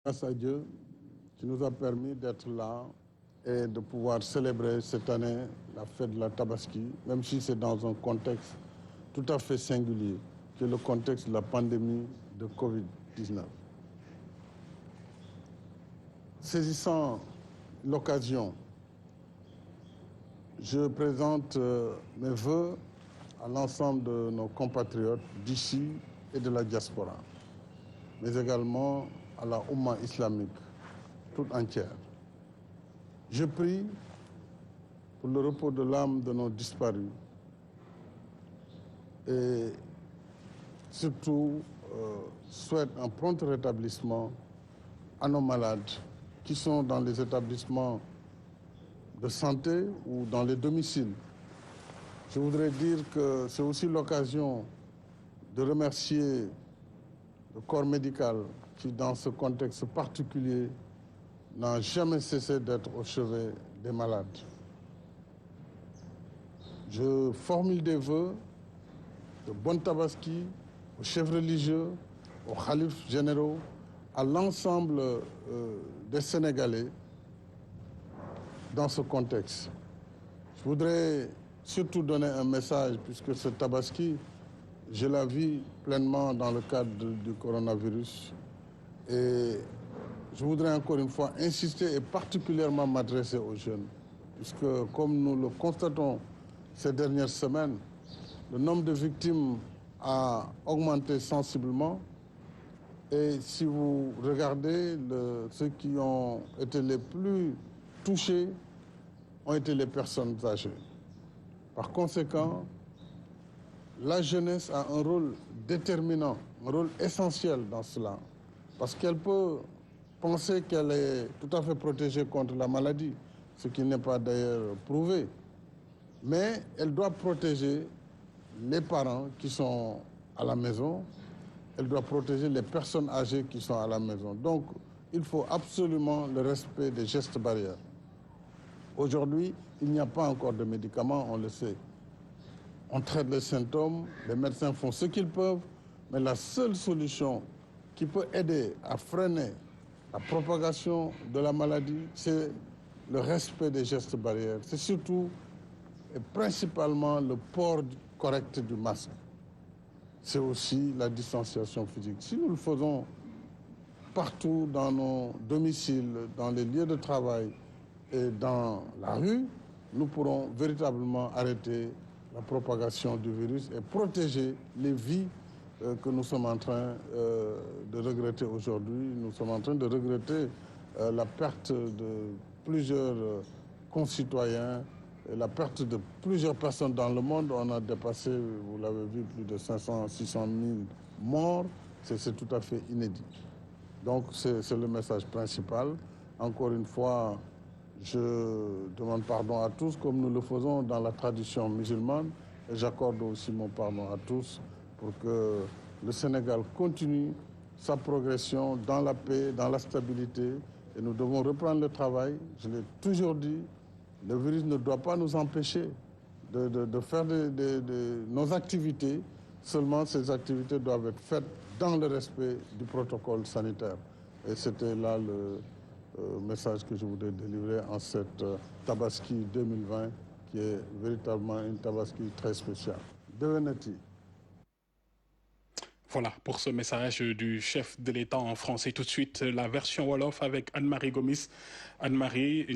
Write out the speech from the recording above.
Grâce à Dieu qui nous a permis d'être là et de pouvoir célébrer cette année la fête de la Tabaski, même si c'est dans un contexte tout à fait singulier, qui est le contexte de la pandémie de Covid-19. Saisissant l'occasion, je présente mes vœux à l'ensemble de nos compatriotes d'ici et de la diaspora, mais également à la Oumma islamique toute entière. Je prie pour le repos de l'âme de nos disparus et surtout souhaite un prompt rétablissement à nos malades qui sont dans les établissements de santé ou dans les domiciles. Je voudrais dire que c'est aussi l'occasion de remercier le corps médical qui, dans ce contexte particulier, n'a jamais cessé d'être au chevet des malades. Je formule des vœux de bonne Tabaski aux chefs religieux, aux khalifes généraux, à l'ensemble des Sénégalais dans ce contexte. Je voudrais surtout donner un message, puisque ce Tabaski, je la vis pleinement dans le cadre du coronavirus. Et je voudrais encore une fois insister et particulièrement m'adresser aux jeunes, puisque comme nous le constatons ces dernières semaines, le nombre de victimes a augmenté sensiblement. Et si vous regardez, ceux qui ont été les plus touchés ont été les personnes âgées. Par conséquent, la jeunesse a un rôle déterminant, un rôle essentiel dans cela, parce qu'elle peut penser qu'elle est tout à fait protégée contre la maladie, ce qui n'est pas d'ailleurs prouvé, mais elle doit protéger les parents qui sont à la maison, elle doit protéger les personnes âgées qui sont à la maison. Donc, il faut absolument le respect des gestes barrières. Aujourd'hui, il n'y a pas encore de médicaments, on le sait. On traite les symptômes, les médecins font ce qu'ils peuvent, mais la seule solution qui peut aider à freiner la propagation de la maladie, c'est le respect des gestes barrières. C'est surtout et principalement le port correct du masque. C'est aussi la distanciation physique. Si nous le faisons partout dans nos domiciles, dans les lieux de travail et dans la rue, nous pourrons véritablement arrêter la propagation du virus et protéger les vies que nous sommes en train de regretter aujourd'hui. Nous sommes en train de regretter la perte de plusieurs concitoyens, et la perte de plusieurs personnes dans le monde. On a dépassé, vous l'avez vu, plus de 500 600 000 morts. C'est tout à fait inédit. Donc c'est le message principal. Encore une fois, je demande pardon à tous, comme nous le faisons dans la tradition musulmane. Et j'accorde aussi mon pardon à tous pour que le Sénégal continue sa progression dans la paix, dans la stabilité. Et nous devons reprendre le travail. Je l'ai toujours dit, le virus ne doit pas nous empêcher de faire nos activités. Seulement, ces activités doivent être faites dans le respect du protocole sanitaire. Et c'était là le message que je voudrais délivrer en cette Tabaski 2020, qui est véritablement une Tabaski très spéciale. Devenez-y. Voilà pour ce message du chef de l'État en français. Tout de suite, la version Wolof avec Anne-Marie Gomis. Anne-Marie,